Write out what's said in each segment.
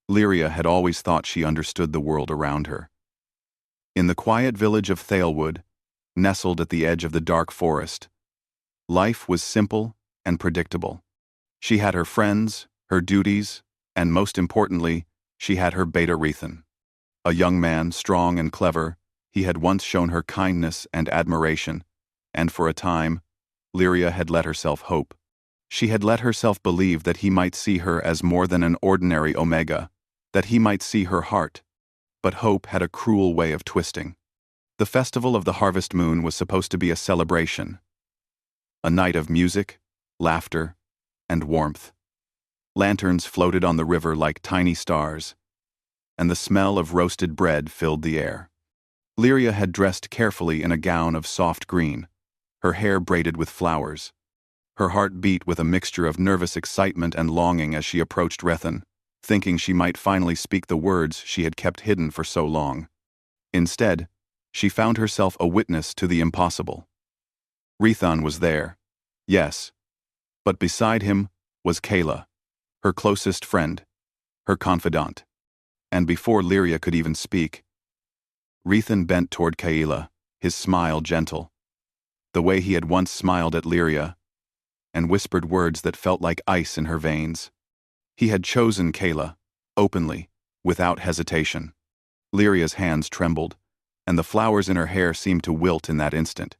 Lyria had always thought she understood the world around her. In the quiet village of Thalewood, nestled at the edge of the dark forest, life was simple and predictable. She had her friends, her duties, and most importantly, she had her beta Rethan. A young man, strong and clever, he had once shown her kindness and admiration, and for a time, Lyria had let herself hope. She had let herself believe that he might see her as more than an ordinary Omega, that he might see her heart. But hope had a cruel way of twisting. The festival of the harvest moon was supposed to be a celebration, a night of music, laughter, and warmth. Lanterns floated on the river like tiny stars, and the smell of roasted bread filled the air. Lyria had dressed carefully in a gown of soft green, her hair braided with flowers. Her heart beat with a mixture of nervous excitement and longing as she approached Rethan, thinking she might finally speak the words she had kept hidden for so long. Instead, she found herself a witness to the impossible. Rethan was there, yes, but beside him was Kayla, her closest friend, her confidant. And before Lyria could even speak, Rethan bent toward Kayla, his smile gentle, the way he had once smiled at Lyria, and whispered words that felt like ice in her veins. He had chosen Kayla, openly, without hesitation. Lyria's hands trembled, and the flowers in her hair seemed to wilt in that instant.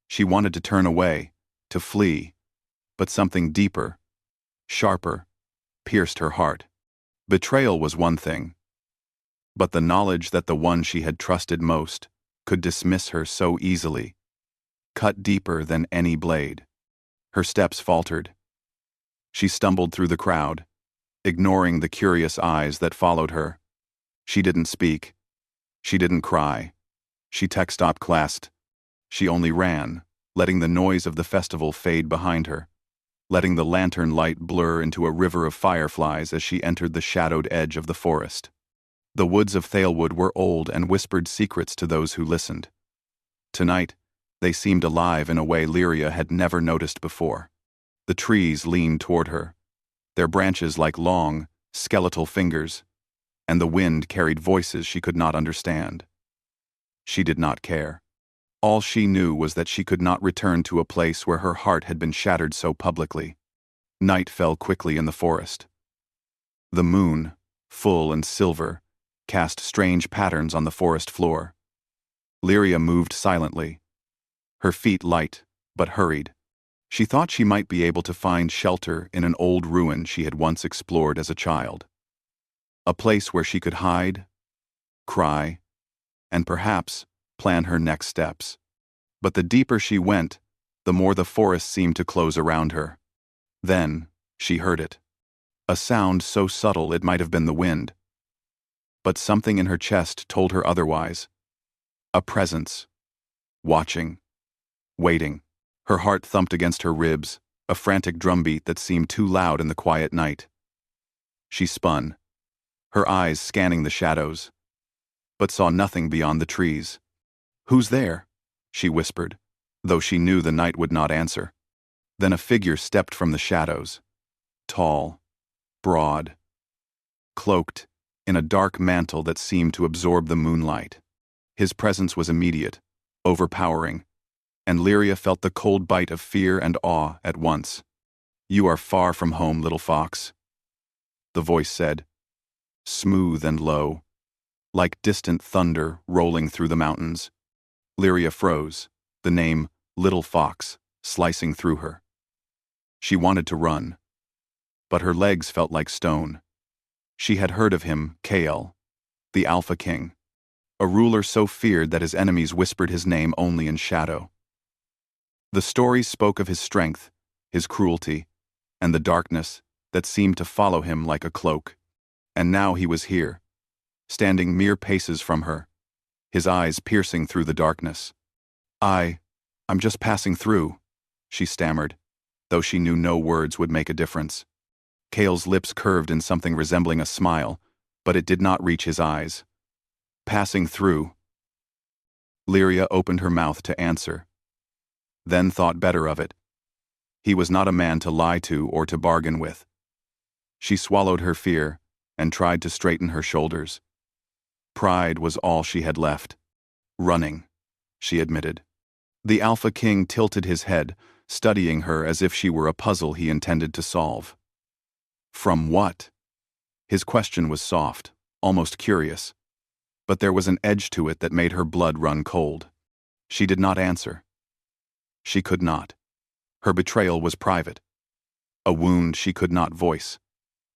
She wanted to turn away, to flee, but something deeper, sharper, pierced her heart. Betrayal was one thing, but the knowledge that the one she had trusted most could dismiss her so easily cut deeper than any blade. Her steps faltered. She stumbled through the crowd, ignoring the curious eyes that followed her. She didn't speak. She didn't cry. She tech-stopped classed. She only ran, letting the noise of the festival fade behind her, letting the lantern light blur into a river of fireflies as she entered the shadowed edge of the forest. The woods of Thalewood were old and whispered secrets to those who listened. Tonight, they seemed alive in a way Lyria had never noticed before. The trees leaned toward her, their branches like long, skeletal fingers, and the wind carried voices she could not understand. She did not care. All she knew was that she could not return to a place where her heart had been shattered so publicly. Night fell quickly in the forest. The moon, full and silver, cast strange patterns on the forest floor. Lyria moved silently, her feet light, but hurried. She thought she might be able to find shelter in an old ruin she had once explored as a child. A place where she could hide, cry, and perhaps plan her next steps. But the deeper she went, the more the forest seemed to close around her. Then, she heard it. A sound so subtle it might have been the wind. But something in her chest told her otherwise. A presence. Watching. Waiting. Her heart thumped against her ribs, a frantic drumbeat that seemed too loud in the quiet night. She spun, her eyes scanning the shadows, but saw nothing beyond the trees. "Who's there?" she whispered, though she knew the night would not answer. Then a figure stepped from the shadows, tall, broad, cloaked in a dark mantle that seemed to absorb the moonlight. His presence was immediate, overpowering, and Lyria felt the cold bite of fear and awe at once. "You are far from home, little fox," the voice said, smooth and low, like distant thunder rolling through the mountains. Lyria froze, the name Little Fox slicing through her. She wanted to run, but her legs felt like stone. She had heard of him, Kael, the Alpha King, a ruler so feared that his enemies whispered his name only in shadow. The stories spoke of his strength, his cruelty, and the darkness that seemed to follow him like a cloak. And now he was here, standing mere paces from her, his eyes piercing through the darkness. I'm just passing through," she stammered, though she knew no words would make a difference. Kael's lips curved in something resembling a smile, but it did not reach his eyes. "Passing through." Lyria opened her mouth to answer, then thought better of it. He was not a man to lie to or to bargain with. She swallowed her fear, and tried to straighten her shoulders. Pride was all she had left. Running, she admitted. The Alpha King tilted his head, studying her as if she were a puzzle he intended to solve. From what? His question was soft, almost curious, but there was an edge to it that made her blood run cold. She did not answer. She could not. Her betrayal was private, a wound she could not voice,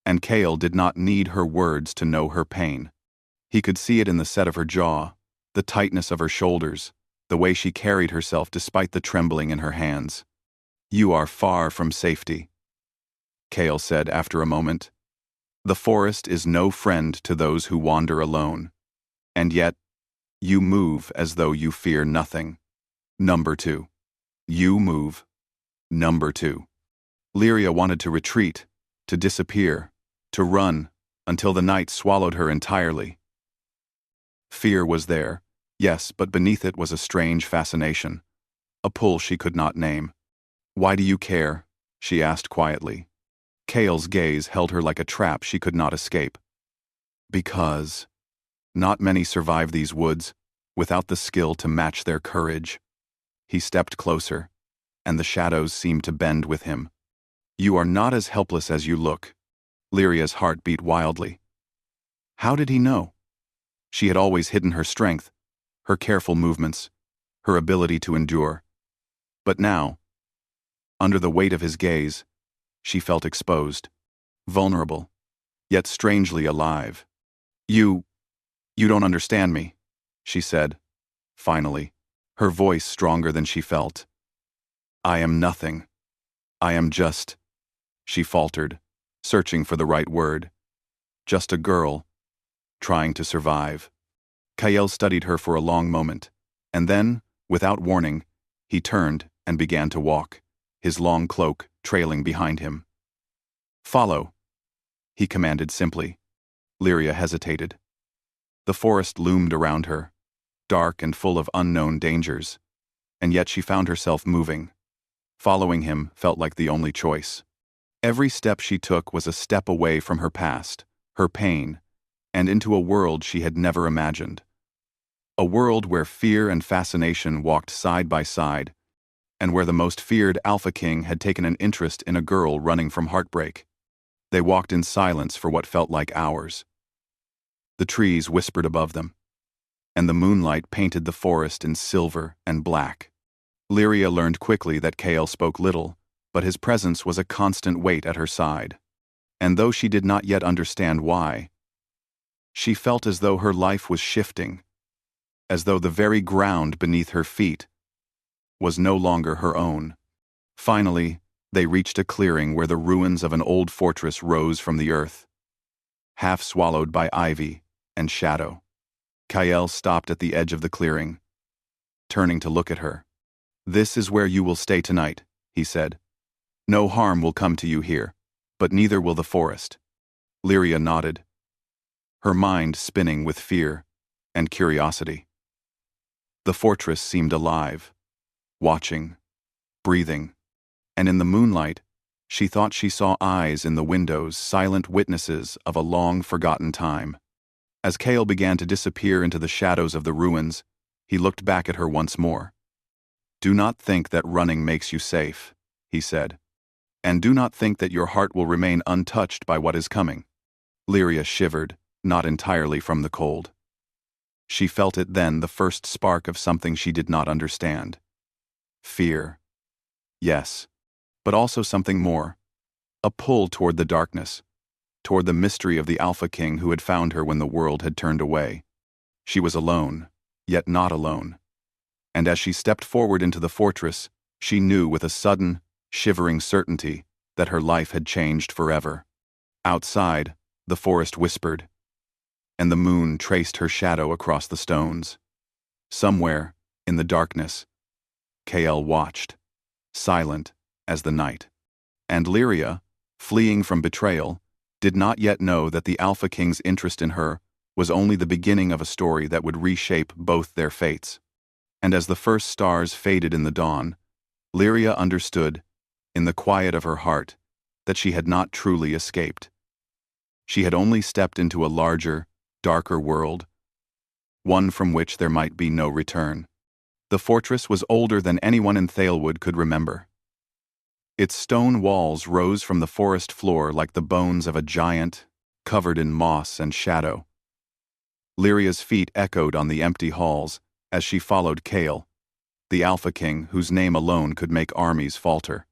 and Kale did not need her words to know her pain. He could see it in the set of her jaw, the tightness of her shoulders, the way she carried herself despite the trembling in her hands. "You are far from safety," Kale said after a moment. "The forest is no friend to those who wander alone. And yet, you move as though you fear nothing. Number 2. You move. Number 2. Lyria wanted to retreat, to disappear, to run, until the night swallowed her entirely. Fear was there, yes, but beneath it was a strange fascination, a pull she could not name. "Why do you care?" she asked quietly. Kale's gaze held her like a trap she could not escape. "Because not many survive these woods without the skill to match their courage." He stepped closer, and the shadows seemed to bend with him. "You are not as helpless as you look." Lyria's heart beat wildly. How did he know? She had always hidden her strength, her careful movements, her ability to endure. But now, under the weight of his gaze, she felt exposed, vulnerable, yet strangely alive. You don't understand me," she said, finally, her voice stronger than she felt. "I am nothing. I am just," she faltered, searching for the right word. "Just a girl, trying to survive." Kael studied her for a long moment, and then, without warning, he turned and began to walk, his long cloak trailing behind him. "Follow," he commanded simply. Lyria hesitated. The forest loomed around her, dark and full of unknown dangers, and yet she found herself moving. Following him felt like the only choice. Every step she took was a step away from her past, her pain, and into a world she had never imagined. A world where fear and fascination walked side by side, and where the most feared Alpha King had taken an interest in a girl running from heartbreak. They walked in silence for what felt like hours. The trees whispered above them, and the moonlight painted the forest in silver and black. Lyria learned quickly that Kael spoke little, but his presence was a constant weight at her side. And though she did not yet understand why, she felt as though her life was shifting, as though the very ground beneath her feet was no longer her own. Finally, they reached a clearing where the ruins of an old fortress rose from the earth, half swallowed by ivy and shadow. Kael stopped at the edge of the clearing, turning to look at her. "This is where you will stay tonight," he said. "No harm will come to you here, but neither will the forest." Lyria nodded, her mind spinning with fear and curiosity. The fortress seemed alive, watching, breathing, and in the moonlight, she thought she saw eyes in the windows, silent witnesses of a long-forgotten time. As Kael began to disappear into the shadows of the ruins, he looked back at her once more. "Do not think that running makes you safe," he said. "And do not think that your heart will remain untouched by what is coming." Lyria shivered, not entirely from the cold. She felt it then, the first spark of something she did not understand. Fear. Yes, but also something more. A pull toward the darkness, toward the mystery of the Alpha King who had found her when the world had turned away. She was alone, yet not alone. And as she stepped forward into the fortress, she knew with a sudden, shivering certainty that her life had changed forever. Outside, the forest whispered, and the moon traced her shadow across the stones. Somewhere, in the darkness, Kael watched, silent as the night. And Lyria, fleeing from betrayal, did not yet know that the Alpha King's interest in her was only the beginning of a story that would reshape both their fates. And as the first stars faded in the dawn, Lyria understood, in the quiet of her heart, that she had not truly escaped. She had only stepped into a larger, darker world, one from which there might be no return. The fortress was older than anyone in Thalewood could remember. Its stone walls rose from the forest floor like the bones of a giant, covered in moss and shadow. Lyria's feet echoed on the empty halls as she followed Kale, the Alpha King whose name alone could make armies falter.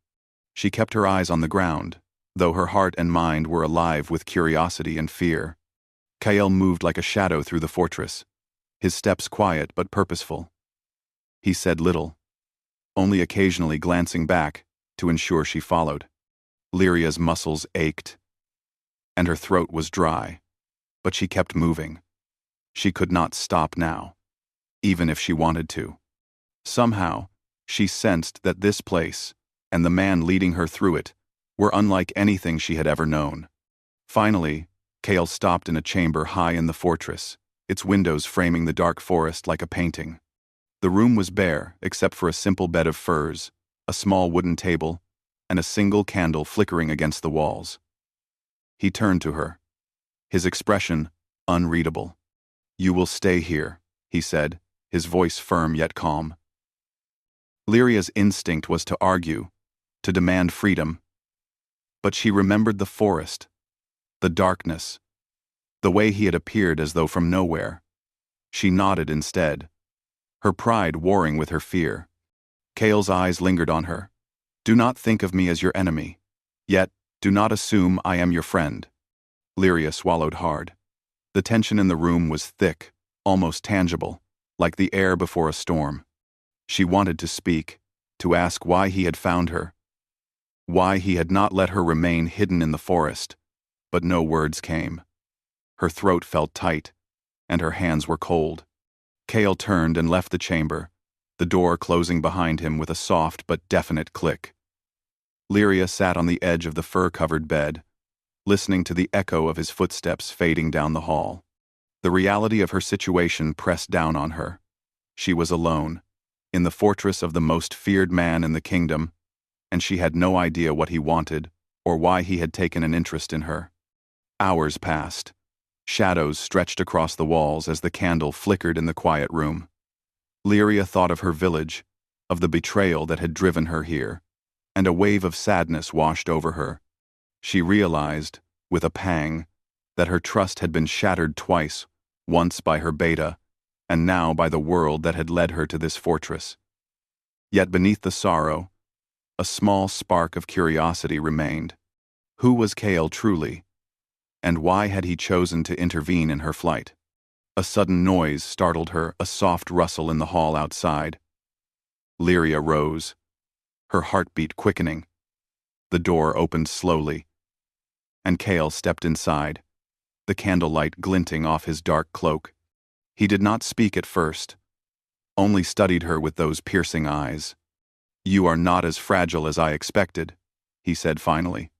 She kept her eyes on the ground, though her heart and mind were alive with curiosity and fear. Kale moved like a shadow through the fortress, his steps quiet but purposeful. He said little, only occasionally glancing back to ensure she followed. Lyria's muscles ached, and her throat was dry, but she kept moving. She could not stop now, even if she wanted to. Somehow, she sensed that this place, and the man leading her through it, were unlike anything she had ever known. Finally, Kale stopped in a chamber high in the fortress, its windows framing the dark forest like a painting. The room was bare, except for a simple bed of furs, a small wooden table, and a single candle flickering against the walls. He turned to her, his expression unreadable. "You will stay here," he said, his voice firm yet calm. Lyria's instinct was to argue, to demand freedom, but she remembered the forest, the darkness, the way he had appeared as though from nowhere. She nodded instead, her pride warring with her fear. Kale's eyes lingered on her. "Do not think of me as your enemy, yet do not assume I am your friend." Lyria swallowed hard. The tension in the room was thick, almost tangible, like the air before a storm. She wanted to speak, to ask why he had found her, why he had not let her remain hidden in the forest, but no words came. Her throat felt tight, and her hands were cold. Kale turned and left the chamber, the door closing behind him with a soft but definite click. Lyria sat on the edge of the fur-covered bed, listening to the echo of his footsteps fading down the hall. The reality of her situation pressed down on her. She was alone, in the fortress of the most feared man in the kingdom, and she had no idea what he wanted or why he had taken an interest in her. Hours passed. Shadows stretched across the walls as the candle flickered in the quiet room. Lyria thought of her village, of the betrayal that had driven her here, and a wave of sadness washed over her. She realized, with a pang, that her trust had been shattered twice, once by her beta, and now by the world that had led her to this fortress. Yet beneath the sorrow, a small spark of curiosity remained. Who was Kale truly? And why had he chosen to intervene in her flight? A sudden noise startled her, a soft rustle in the hall outside. Lyria rose, her heartbeat quickening. The door opened slowly, and Kale stepped inside, the candlelight glinting off his dark cloak. He did not speak at first, only studied her with those piercing eyes. "You are not as fragile as I expected," he said finally.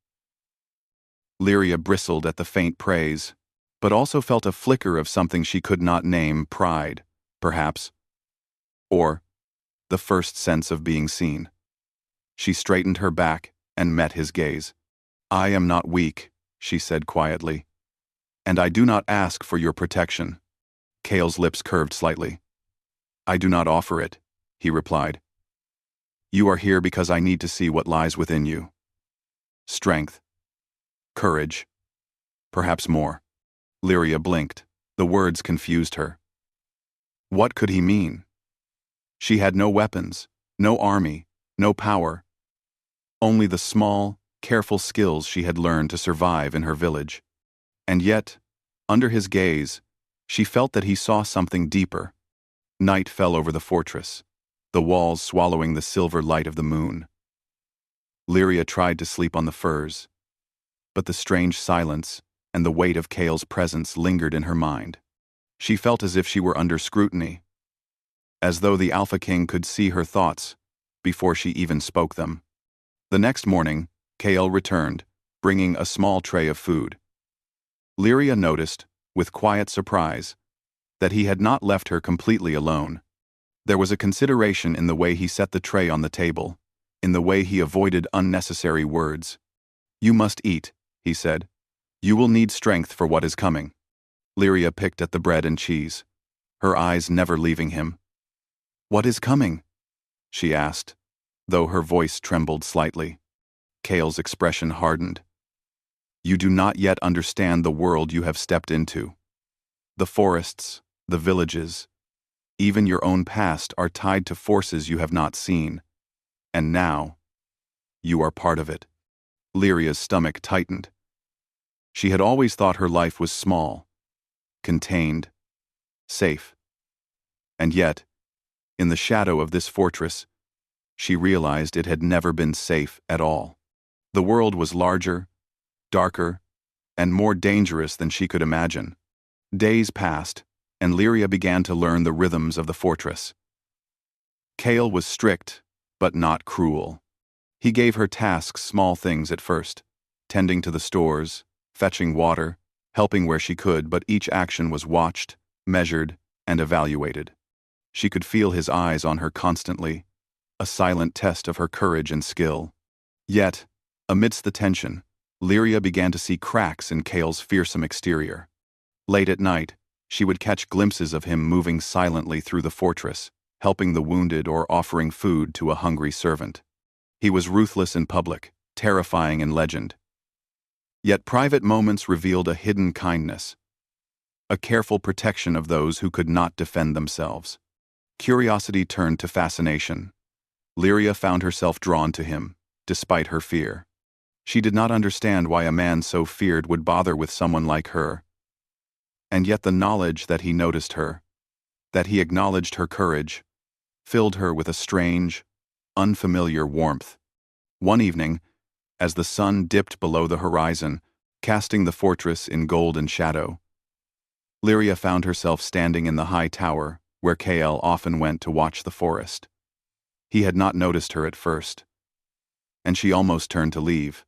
Lyria bristled at the faint praise, but also felt a flicker of something she could not name, pride, perhaps, or the first sense of being seen. She straightened her back and met his gaze. "I am not weak," she said quietly, "and I do not ask for your protection." Kale's lips curved slightly. "I do not offer it," he replied. "You are here because I need to see what lies within you. Strength, courage, perhaps more." Lyria blinked. The words confused her. What could he mean? She had no weapons, no army, no power. Only the small, careful skills she had learned to survive in her village. And yet, under his gaze, she felt that he saw something deeper. Night fell over the fortress, the walls swallowing the silver light of the moon. Lyria tried to sleep on the furs, but the strange silence and the weight of Kale's presence lingered in her mind. She felt as if she were under scrutiny, as though the Alpha King could see her thoughts before she even spoke them. The next morning, Kale returned, bringing a small tray of food. Lyria noticed, with quiet surprise, that he had not left her completely alone. There was a consideration in the way he set the tray on the table, in the way he avoided unnecessary words. "You must eat," he said. You will need strength for what is coming. Lyria picked at the bread and cheese, her eyes never leaving him. What is coming? She asked, though her voice trembled slightly. Kale's expression hardened. You do not yet understand the world you have stepped into. The forests, the villages, even your own past are tied to forces you have not seen. And now, you are part of it. Lyria's stomach tightened. She had always thought her life was small, contained, safe. And yet, in the shadow of this fortress, she realized it had never been safe at all. The world was larger, darker, and more dangerous than she could imagine. Days passed, and Lyria began to learn the rhythms of the fortress. Kale was strict, but not cruel. He gave her tasks, small things at first, tending to the stores, fetching water, helping where she could, but each action was watched, measured, and evaluated. She could feel his eyes on her constantly, a silent test of her courage and skill. Yet, amidst the tension, Lyria began to see cracks in Kale's fearsome exterior. Late at night, she would catch glimpses of him moving silently through the fortress, helping the wounded or offering food to a hungry servant. He was ruthless in public, terrifying in legend. Yet private moments revealed a hidden kindness, a careful protection of those who could not defend themselves. Curiosity turned to fascination. Lyria found herself drawn to him, despite her fear. She did not understand why a man so feared would bother with someone like her. And yet the knowledge that he noticed her, that he acknowledged her courage, filled her with a strange, unfamiliar warmth. One evening, as the sun dipped below the horizon, casting the fortress in golden shadow, Lyria found herself standing in the high tower where Kael often went to watch the forest. He had not noticed her at first, and she almost turned to leave.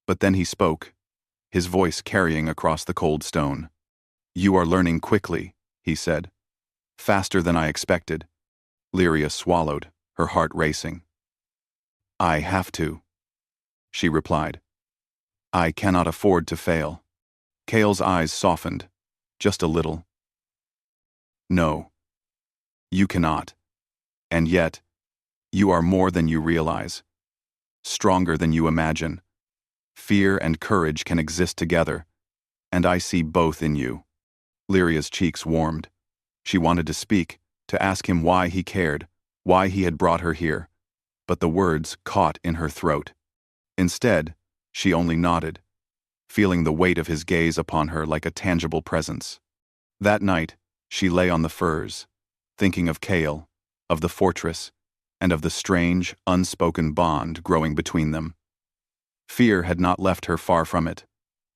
But then he spoke, his voice carrying across the cold stone. You are learning quickly, he said. Faster than I expected. Lyria swallowed, her heart racing. I have to, she replied. I cannot afford to fail. Kael's eyes softened, just a little. No, you cannot. And yet, you are more than you realize. Stronger than you imagine. Fear and courage can exist together, and I see both in you. Lyria's cheeks warmed. She wanted to speak, to ask him why he cared, why he had brought her here, but the words caught in her throat. Instead, she only nodded, feeling the weight of his gaze upon her like a tangible presence. That night, she lay on the furs, thinking of Kael, of the fortress, and of the strange, unspoken bond growing between them. Fear had not left her far from it,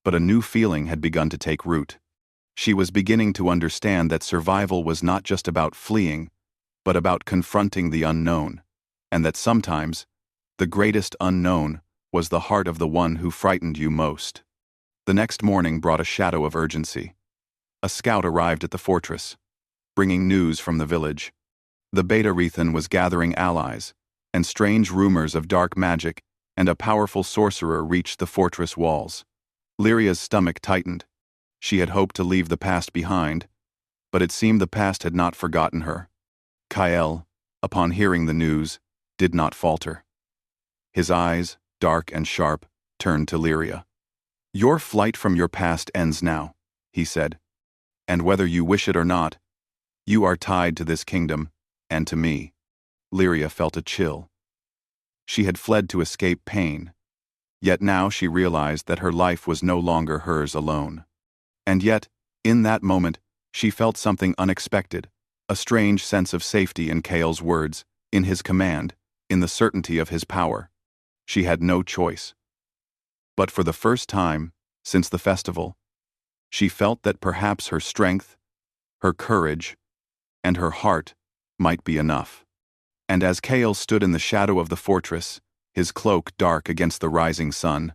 but a new feeling had begun to take root. She was beginning to understand that survival was not just about fleeing, but about confronting the unknown, and that sometimes, the greatest unknown was the heart of the one who frightened you most. The next morning brought a shadow of urgency. A scout arrived at the fortress, bringing news from the village. The Beta-Rethan was gathering allies, and strange rumors of dark magic and a powerful sorcerer reached the fortress walls. Lyria's stomach tightened. She had hoped to leave the past behind, but it seemed the past had not forgotten her. Kael, upon hearing the news, did not falter. His eyes, dark and sharp, turned to Lyria. Your flight from your past ends now, he said. And whether you wish it or not, you are tied to this kingdom, and to me. Lyria felt a chill. She had fled to escape pain, yet now she realized that her life was no longer hers alone. And yet, in that moment, she felt something unexpected, a strange sense of safety in Kael's words, in his command, in the certainty of his power. She had no choice. But for the first time, since the festival, she felt that perhaps her strength, her courage, and her heart might be enough. And as Kael stood in the shadow of the fortress, his cloak dark against the rising sun,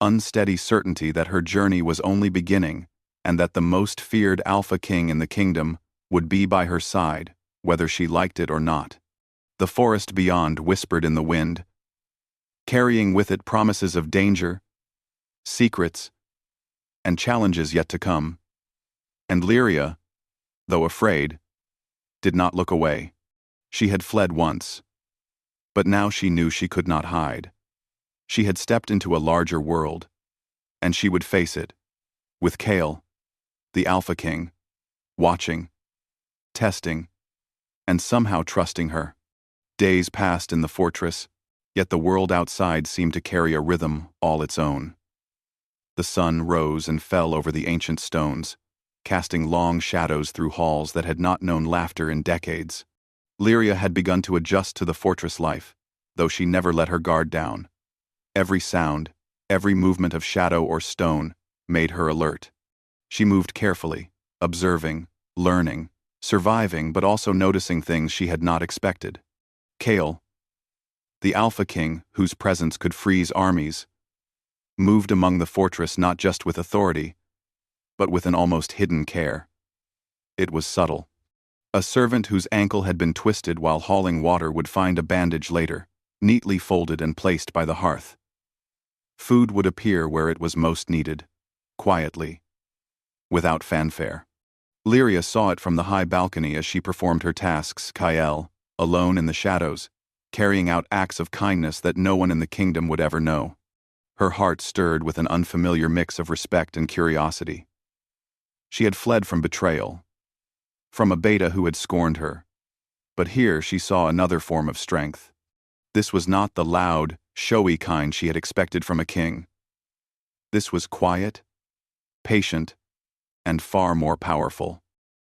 unsteady certainty that her journey was only beginning, and that the most feared Alpha King in the kingdom would be by her side, whether she liked it or not. The forest beyond whispered in the wind, carrying with it promises of danger, secrets, and challenges yet to come. And Lyria, though afraid, did not look away. She had fled once, but now she knew she could not hide. She had stepped into a larger world, and she would face it, with Kale, the Alpha King, watching, testing, and somehow trusting her. Days passed in the fortress, yet the world outside seemed to carry a rhythm all its own. The sun rose and fell over the ancient stones, casting long shadows through halls that had not known laughter in decades. Lyria had begun to adjust to the fortress life, though she never let her guard down. Every sound, every movement of shadow or stone, made her alert. She moved carefully, observing, learning, surviving, but also noticing things she had not expected. Kale, the Alpha King, whose presence could freeze armies, moved among the fortress not just with authority, but with an almost hidden care. It was subtle. A servant whose ankle had been twisted while hauling water would find a bandage later, neatly folded and placed by the hearth. Food would appear where it was most needed, quietly, without fanfare. Lyria saw it from the high balcony as she performed her tasks. Kyle, alone in the shadows, carrying out acts of kindness that no one in the kingdom would ever know. Her heart stirred with an unfamiliar mix of respect and curiosity. She had fled from betrayal, from a beta who had scorned her, but here she saw another form of strength. This was not the loud, showy kind she had expected from a king. This was quiet, patient, and far more powerful.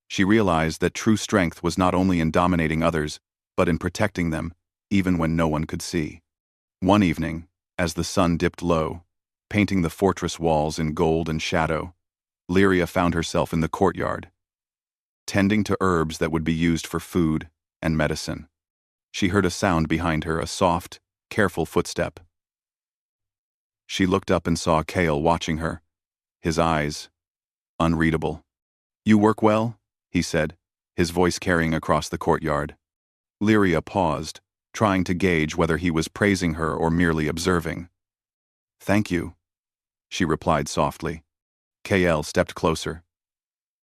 She realized that true strength was not only in dominating others, but in protecting them, even when no one could see. One evening, as the sun dipped low, painting the fortress walls in gold and shadow, Lyria found herself in the courtyard, tending to herbs that would be used for food and medicine. She heard a sound behind her, a soft, careful footstep. She looked up and saw Kale watching her, his eyes unreadable. "You work well?" he said, his voice carrying across the courtyard. Lyria paused, trying to gauge whether he was praising her or merely observing. "Thank you," she replied softly. Kale stepped closer,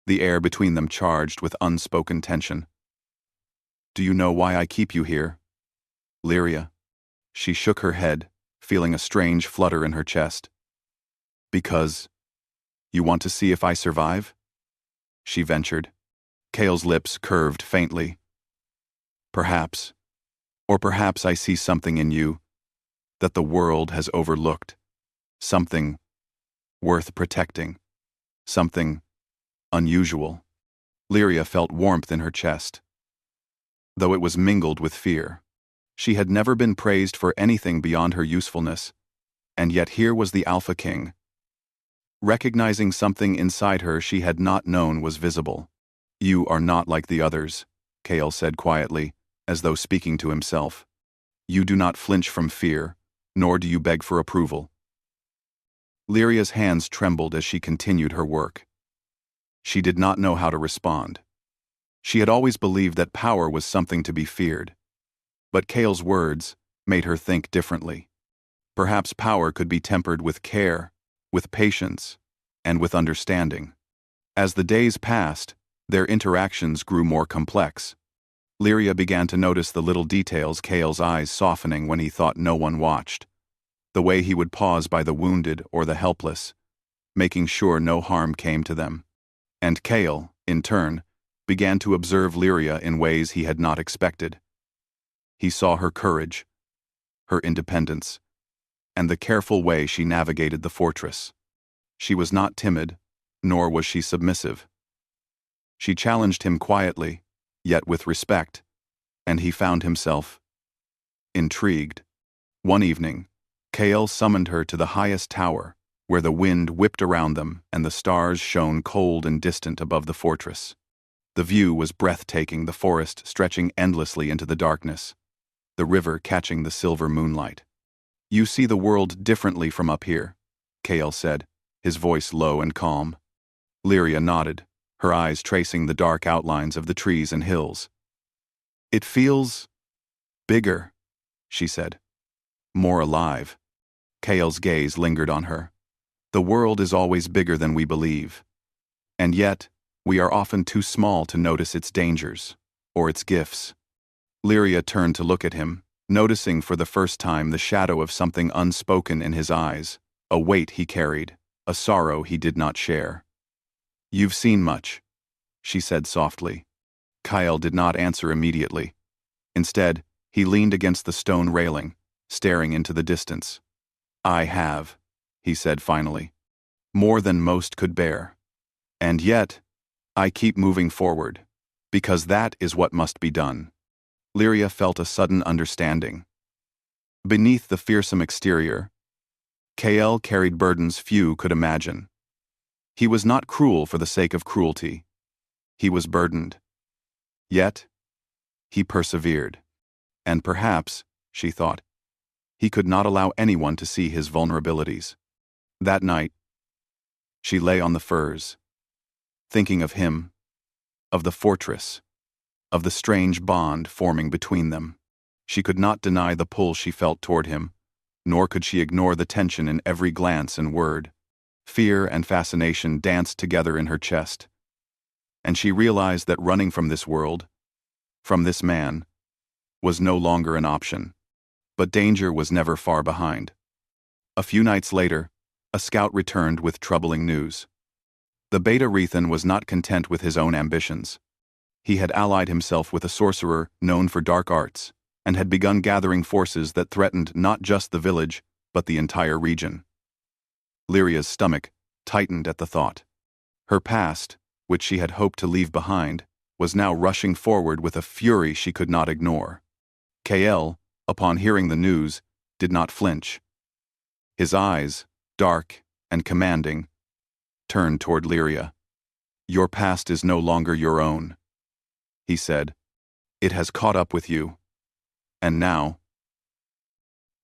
the air between them charged with unspoken tension. "Do you know why I keep you here, Lyria?" She shook her head, feeling a strange flutter in her chest. "Because you want to see if I survive?" she ventured. Kale's lips curved faintly. "Perhaps. Or perhaps I see something in you that the world has overlooked. Something worth protecting. Something unusual." Lyria felt warmth in her chest, though it was mingled with fear. She had never been praised for anything beyond her usefulness, and yet here was the Alpha King, recognizing something inside her she had not known was visible. "You are not like the others," Kale said quietly, as though speaking to himself. "You do not flinch from fear, nor do you beg for approval." Lyria's hands trembled as she continued her work. She did not know how to respond. She had always believed that power was something to be feared, but Kale's words made her think differently. Perhaps power could be tempered with care, with patience, and with understanding. As the days passed, their interactions grew more complex. Lyria began to notice the little details, Kale's eyes softening when he thought no one watched, the way he would pause by the wounded or the helpless, making sure no harm came to them. And Kale, in turn, began to observe Lyria in ways he had not expected. He saw her courage, her independence, and the careful way she navigated the fortress. She was not timid, nor was she submissive. She challenged him quietly, yet with respect, and he found himself intrigued. One evening, Kale summoned her to the highest tower, where the wind whipped around them and the stars shone cold and distant above the fortress. The view was breathtaking, the forest stretching endlessly into the darkness, the river catching the silver moonlight. "You see the world differently from up here," Kale said, his voice low and calm. Lyria nodded, her eyes tracing the dark outlines of the trees and hills. "It feels bigger," she said. "More alive." Kale's gaze lingered on her. The world is always bigger than we believe. And yet, we are often too small to notice its dangers, or its gifts. Lyria turned to look at him, noticing for the first time the shadow of something unspoken in his eyes, a weight he carried, a sorrow he did not share. "You've seen much," she said softly. Kyle did not answer immediately. Instead, he leaned against the stone railing, staring into the distance. "I have," he said finally. "More than most could bear. And yet, I keep moving forward, because that is what must be done." Lyria felt a sudden understanding. Beneath the fearsome exterior, Kael carried burdens few could imagine. He was not cruel for the sake of cruelty. He was burdened. Yet, he persevered. And perhaps, she thought, he could not allow anyone to see his vulnerabilities. That night, she lay on the furs, thinking of him, of the fortress, of the strange bond forming between them. She could not deny the pull she felt toward him, nor could she ignore the tension in every glance and word. Fear and fascination danced together in her chest, and she realized that running from this world, from this man, was no longer an option. But danger was never far behind. A few nights later, a scout returned with troubling news. The Beta Rethan was not content with his own ambitions. He had allied himself with a sorcerer known for dark arts, and had begun gathering forces that threatened not just the village, but the entire region. Lyria's stomach tightened at the thought. Her past, which she had hoped to leave behind, was now rushing forward with a fury she could not ignore. Kael, upon hearing the news, did not flinch. His eyes, dark and commanding, turned toward Lyria. "Your past is no longer your own," he said. "It has caught up with you. And now—"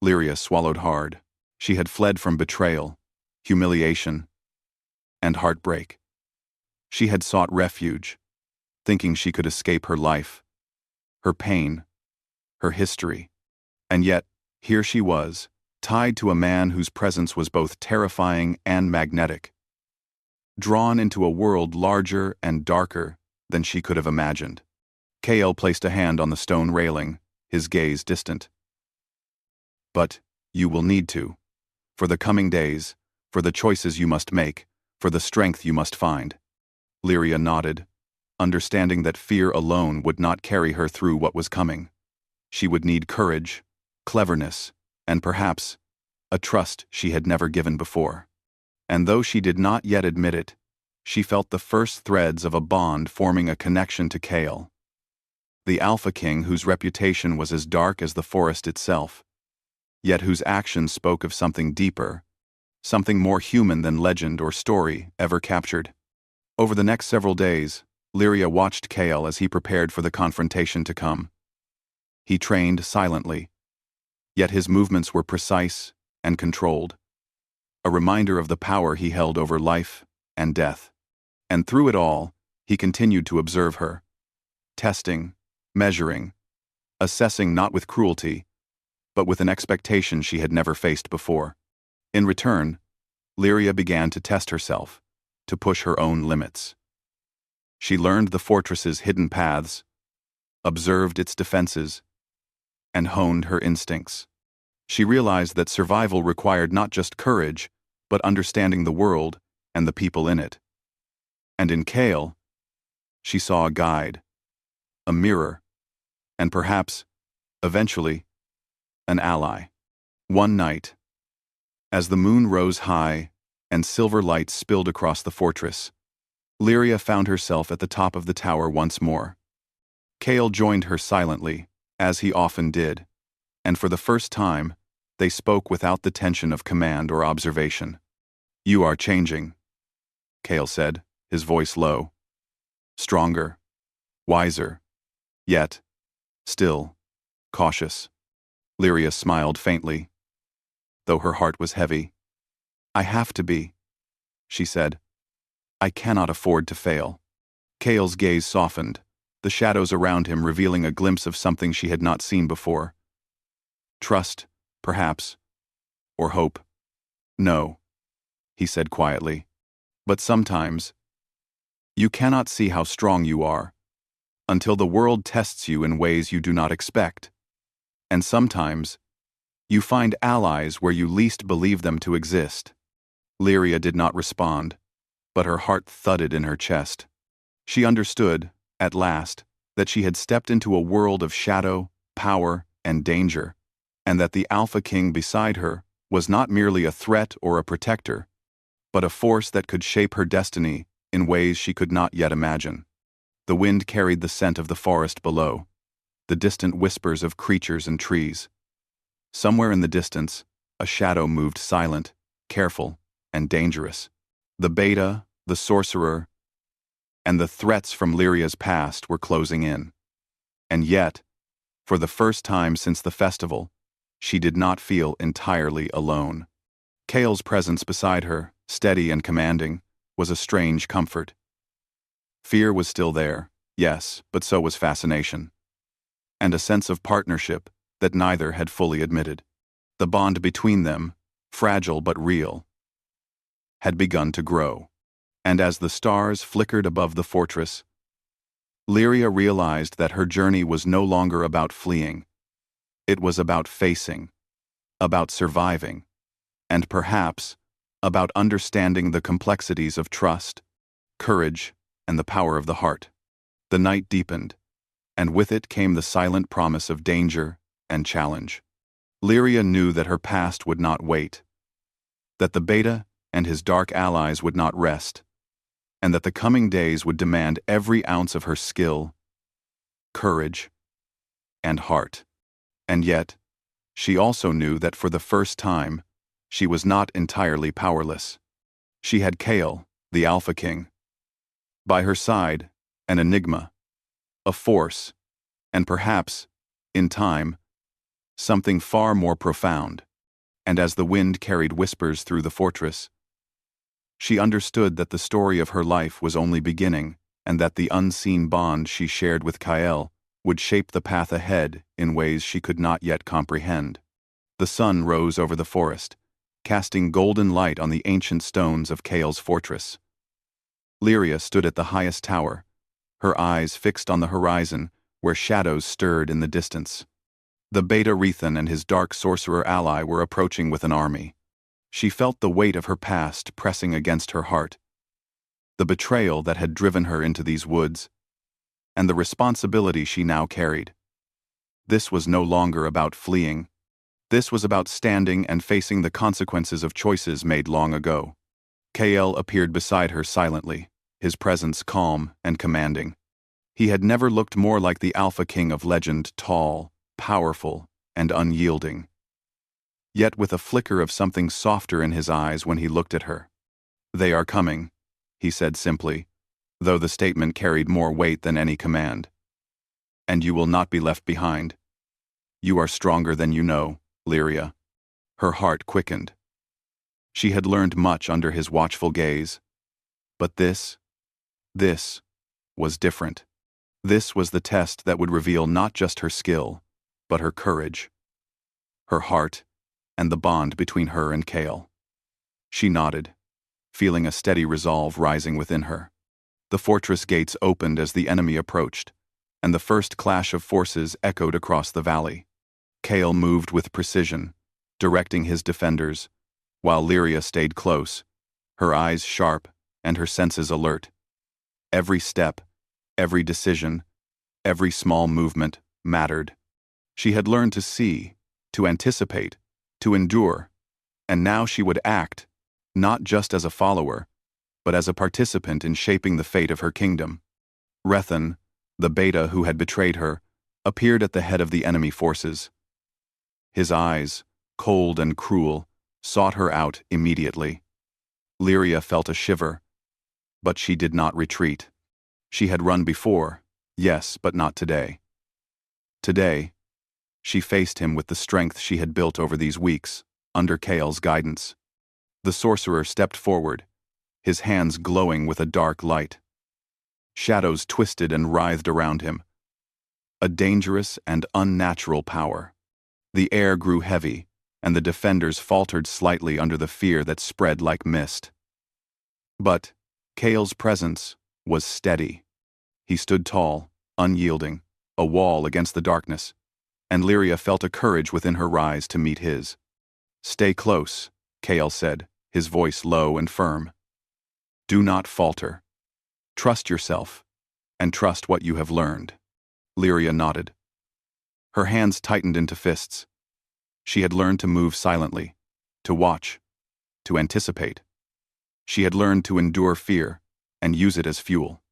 Lyria swallowed hard. She had fled from betrayal, humiliation, and heartbreak. She had sought refuge, thinking she could escape her life, her pain, her history. And yet, here she was, tied to a man whose presence was both terrifying and magnetic, drawn into a world larger and darker than she could have imagined. Kael placed a hand on the stone railing, his gaze distant. "But you will need to. For the coming days, for the choices you must make, for the strength you must find." Lyria nodded, understanding that fear alone would not carry her through what was coming. She would need courage, cleverness, and perhaps a trust she had never given before. And though she did not yet admit it, she felt the first threads of a bond forming a connection to Kael, the Alpha King whose reputation was as dark as the forest itself, yet whose actions spoke of something deeper, something more human than legend or story ever captured. Over the next several days, Lyria watched Kael as he prepared for the confrontation to come. He trained silently, yet his movements were precise and controlled, a reminder of the power he held over life and death. And through it all, he continued to observe her, testing, measuring, assessing not with cruelty, but with an expectation she had never faced before. In return, Lyria began to test herself, to push her own limits. She learned the fortress's hidden paths, observed its defenses, and honed her instincts. She realized that survival required not just courage, but understanding the world and the people in it. And in Kael, she saw a guide, a mirror, and perhaps, eventually, an ally. One night, as the moon rose high and silver light spilled across the fortress, Lyria found herself at the top of the tower once more. Kael joined her silently, as he often did, and for the first time, they spoke without the tension of command or observation. "You are changing," Kael said, his voice low. Stronger, wiser, yet, still, cautious. Lyria smiled faintly, though her heart was heavy. "I have to be," she said. "I cannot afford to fail." Kael's gaze softened, the shadows around him revealing a glimpse of something she had not seen before. Trust, perhaps, or hope. "No," he said quietly. But sometimes, you cannot see how strong you are until the world tests you in ways you do not expect. And sometimes, you find allies where you least believe them to exist. Lyria did not respond, but her heart thudded in her chest. She understood, at last, that she had stepped into a world of shadow, power, and danger, and that the Alpha King beside her was not merely a threat or a protector, but a force that could shape her destiny in ways she could not yet imagine. The wind carried the scent of the forest below, the distant whispers of creatures and trees. Somewhere in the distance, a shadow moved silent, careful, and dangerous. The beta, the sorcerer, and the threats from Lyria's past were closing in. And yet, for the first time since the festival, she did not feel entirely alone. Kale's presence beside her, steady and commanding, was a strange comfort. Fear was still there, yes, but so was fascination. And a sense of partnership that neither had fully admitted. The bond between them, fragile but real, had begun to grow. And as the stars flickered above the fortress, Lyria realized that her journey was no longer about fleeing. It was about facing, about surviving, and perhaps about understanding the complexities of trust, courage, and the power of the heart. The night deepened, and with it came the silent promise of danger and challenge. Lyria knew that her past would not wait, that the beta and his dark allies would not rest, and that the coming days would demand every ounce of her skill, courage, and heart. And yet, she also knew that for the first time, she was not entirely powerless. She had Kale, the Alpha King, by her side, an enigma, a force, and perhaps, in time, something far more profound. And as the wind carried whispers through the fortress, she understood that the story of her life was only beginning, and that the unseen bond she shared with Kale would shape the path ahead in ways she could not yet comprehend. The sun rose over the forest, casting golden light on the ancient stones of Kale's fortress. Lyria stood at the highest tower, her eyes fixed on the horizon where shadows stirred in the distance. The Beta Rethan and his dark sorcerer ally were approaching with an army. She felt the weight of her past pressing against her heart, the betrayal that had driven her into these woods, and the responsibility she now carried. This was no longer about fleeing. This was about standing and facing the consequences of choices made long ago. Kale appeared beside her silently, his presence calm and commanding. He had never looked more like the Alpha King of legend, tall, powerful, and unyielding, yet with a flicker of something softer in his eyes when he looked at her. "They are coming," he said simply, though the statement carried more weight than any command. "And you will not be left behind. You are stronger than you know, Lyria." Her heart quickened. She had learned much under his watchful gaze, but this was different. This was the test that would reveal not just her skill, but her courage, her heart, and the bond between her and Kale. She nodded, feeling a steady resolve rising within her. The fortress gates opened as the enemy approached, and the first clash of forces echoed across the valley. Kale moved with precision, directing his defenders, while Lyria stayed close, her eyes sharp and her senses alert. Every step, every decision, every small movement mattered. She had learned to see, to anticipate, to endure, and now she would act, not just as a follower, but as a participant in shaping the fate of her kingdom. Rethan, the Beta who had betrayed her, appeared at the head of the enemy forces. His eyes, cold and cruel, sought her out immediately. Lyria felt a shiver, but she did not retreat. She had run before, yes, but not today. Today, she faced him with the strength she had built over these weeks, under Kale's guidance. The sorcerer stepped forward, his hands glowing with a dark light. Shadows twisted and writhed around him. A dangerous and unnatural power. The air grew heavy, and the defenders faltered slightly under the fear that spread like mist. But Kale's presence was steady. He stood tall, unyielding, a wall against the darkness, and Lyria felt a courage within her rise to meet his. "Stay close," Kale said, his voice low and firm. "Do not falter. Trust yourself, and trust what you have learned." Lyria nodded. Her hands tightened into fists. She had learned to move silently, to watch, to anticipate. She had learned to endure fear and use it as fuel.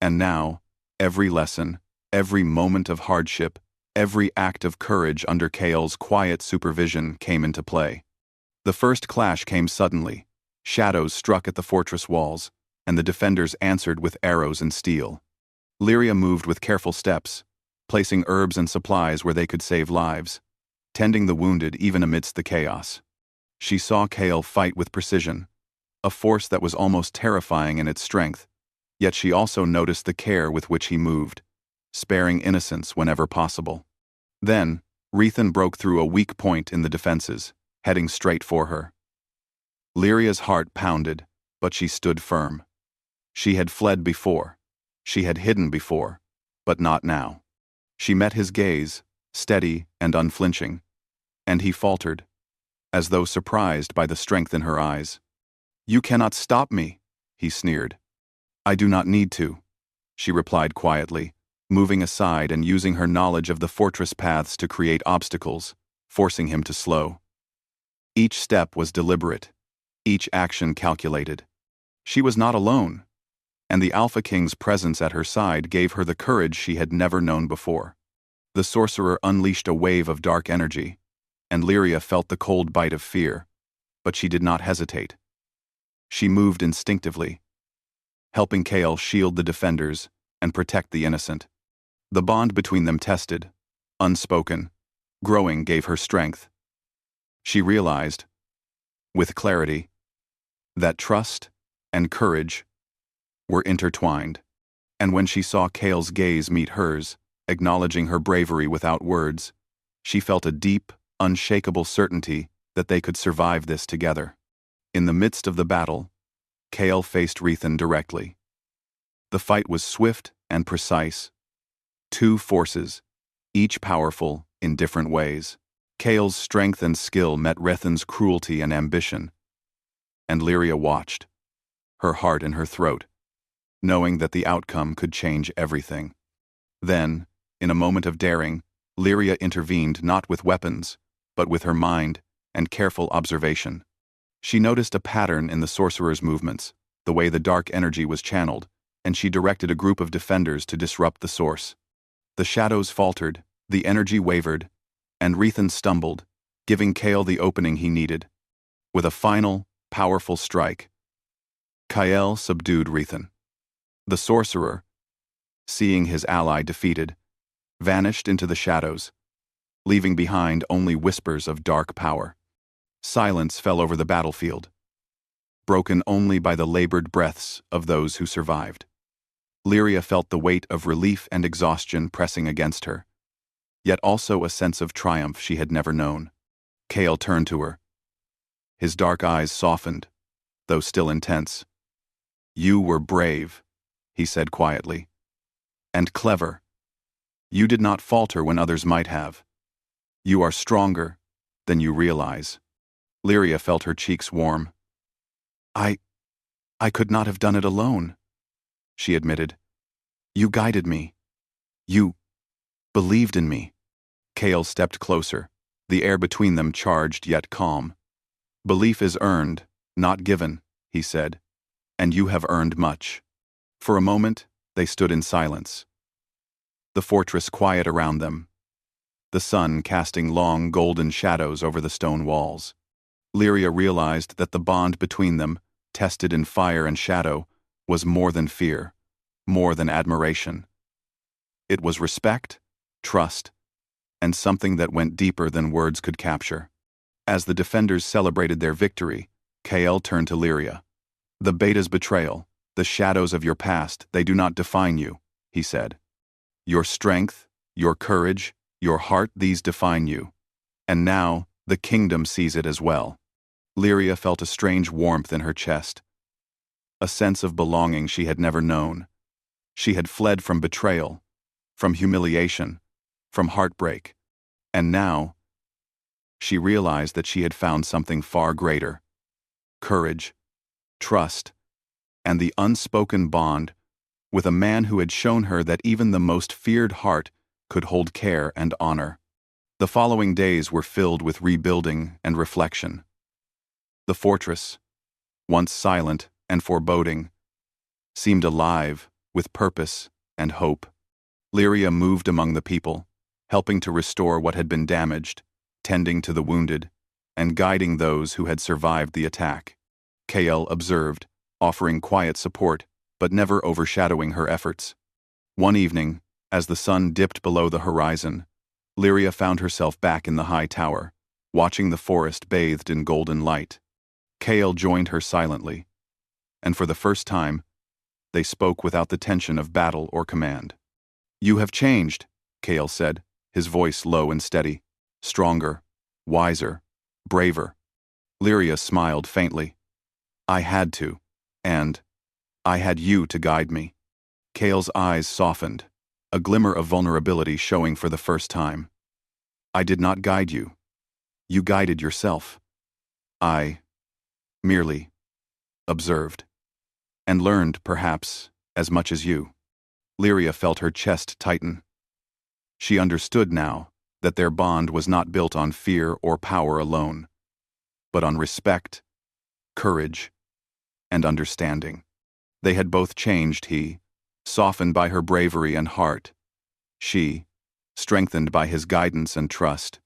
And now, every lesson, every moment of hardship, every act of courage under Kale's quiet supervision came into play. The first clash came suddenly. Shadows struck at the fortress walls, and the defenders answered with arrows and steel. Lyria moved with careful steps, placing herbs and supplies where they could save lives, tending the wounded even amidst the chaos. She saw Kale fight with precision, a force that was almost terrifying in its strength, yet she also noticed the care with which he moved, sparing innocents whenever possible. Then, Rethan broke through a weak point in the defenses, heading straight for her. Lyria's heart pounded, but she stood firm. She had fled before. She had hidden before, but not now. She met his gaze, steady and unflinching, and he faltered, as though surprised by the strength in her eyes. "You cannot stop me," he sneered. "I do not need to," she replied quietly, moving aside and using her knowledge of the fortress paths to create obstacles, forcing him to slow. Each step was deliberate, each action calculated. She was not alone, and the Alpha King's presence at her side gave her the courage she had never known before. The sorcerer unleashed a wave of dark energy, and Lyria felt the cold bite of fear, but she did not hesitate. She moved instinctively, helping Kale shield the defenders and protect the innocent. The bond between them tested, unspoken, growing gave her strength. She realized, with clarity, that trust and courage were intertwined, and when she saw Kale's gaze meet hers, acknowledging her bravery without words, she felt a deep, unshakable certainty that they could survive this together. In the midst of the battle, Kale faced Rethan directly. The fight was swift and precise. Two forces, each powerful in different ways. Kale's strength and skill met Rethan's cruelty and ambition, and Lyria watched, her heart in her throat, knowing that the outcome could change everything. Then, in a moment of daring, Lyria intervened not with weapons, but with her mind and careful observation. She noticed a pattern in the sorcerer's movements, the way the dark energy was channeled, and she directed a group of defenders to disrupt the source. The shadows faltered, the energy wavered, and Rethan stumbled, giving Kale the opening he needed. With a final, powerful strike, Kale subdued Rethan. The sorcerer, seeing his ally defeated, vanished into the shadows, leaving behind only whispers of dark power. Silence fell over the battlefield, broken only by the labored breaths of those who survived. Lyria felt the weight of relief and exhaustion pressing against her, yet also a sense of triumph she had never known. Kale turned to her. His dark eyes softened, though still intense. "You were brave," he said quietly, "and clever. You did not falter when others might have. You are stronger than you realize." Lyria felt her cheeks warm. I could not have done it alone," she admitted. "You guided me. You believed in me." Kale stepped closer, the air between them charged yet calm. "Belief is earned, not given," he said, "and you have earned much." For a moment, they stood in silence, the fortress quiet around them, the sun casting long golden shadows over the stone walls. Lyria realized that the bond between them, tested in fire and shadow, was more than fear, more than admiration. It was respect, trust, and something that went deeper than words could capture. As the defenders celebrated their victory, Kale turned to Lyria. "The Beta's betrayal, the shadows of your past, they do not define you," he said. "Your strength, your courage, your heart, these define you. And now, the kingdom sees it as well." Lyria felt a strange warmth in her chest, a sense of belonging she had never known. She had fled from betrayal, from humiliation, from heartbreak, and now she realized that she had found something far greater: courage, trust, and the unspoken bond with a man who had shown her that even the most feared heart could hold care and honor. The following days were filled with rebuilding and reflection. The fortress, once silent and foreboding, seemed alive with purpose and hope. Lyria moved among the people, helping to restore what had been damaged, tending to the wounded, and guiding those who had survived the attack. Kael observed, offering quiet support, but never overshadowing her efforts. One evening, as the sun dipped below the horizon, Lyria found herself back in the high tower, watching the forest bathed in golden light. Kael joined her silently, and for the first time, they spoke without the tension of battle or command. "You have changed," Kael said, his voice low and steady, stronger, wiser, braver. Lyria smiled faintly. "I had to, and I had you to guide me." Kael's eyes softened, a glimmer of vulnerability showing for the first time. "I did not guide you. You guided yourself. I merely observed, and learned, perhaps, as much as you." Lyria felt her chest tighten. She understood now that their bond was not built on fear or power alone, but on respect, courage, and understanding. They had both changed, he, softened by her bravery and heart; she, strengthened by his guidance and trust.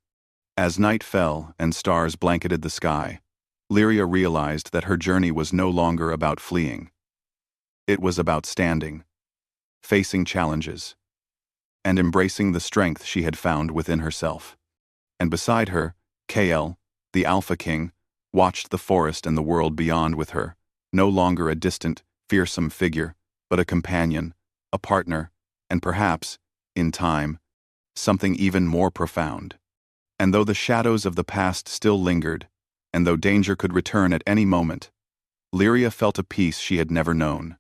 As night fell and stars blanketed the sky, Lyria realized that her journey was no longer about fleeing. It was about standing, facing challenges, and embracing the strength she had found within herself. And beside her, Kael, the Alpha King, watched the forest and the world beyond with her, no longer a distant, fearsome figure, but a companion, a partner, and perhaps, in time, something even more profound. And though the shadows of the past still lingered, and though danger could return at any moment, Lyria felt a peace she had never known.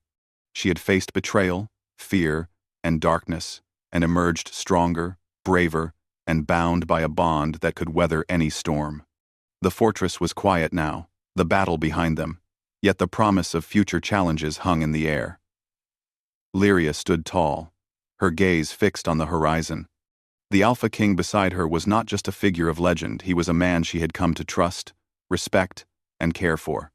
She had faced betrayal, fear, and darkness, and emerged stronger, braver, and bound by a bond that could weather any storm. The fortress was quiet now, the battle behind them, yet the promise of future challenges hung in the air. Lyria stood tall, her gaze fixed on the horizon. The Alpha King beside her was not just a figure of legend, he was a man she had come to trust, respect, and care for.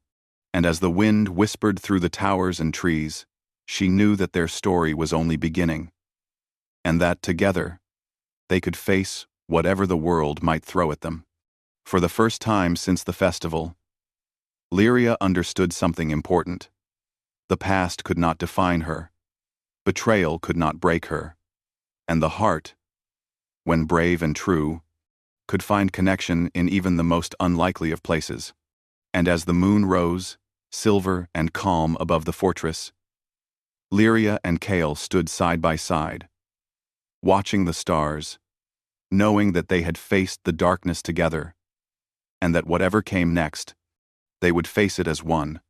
And as the wind whispered through the towers and trees, she knew that their story was only beginning, and that together, they could face whatever the world might throw at them. For the first time since the festival, Lyria understood something important. The past could not define her, betrayal could not break her, and the heart, when brave and true, could find connection in even the most unlikely of places. And as the moon rose, silver and calm above the fortress, Lyria and Kael stood side by side, watching the stars, knowing that they had faced the darkness together, and that whatever came next, they would face it as one.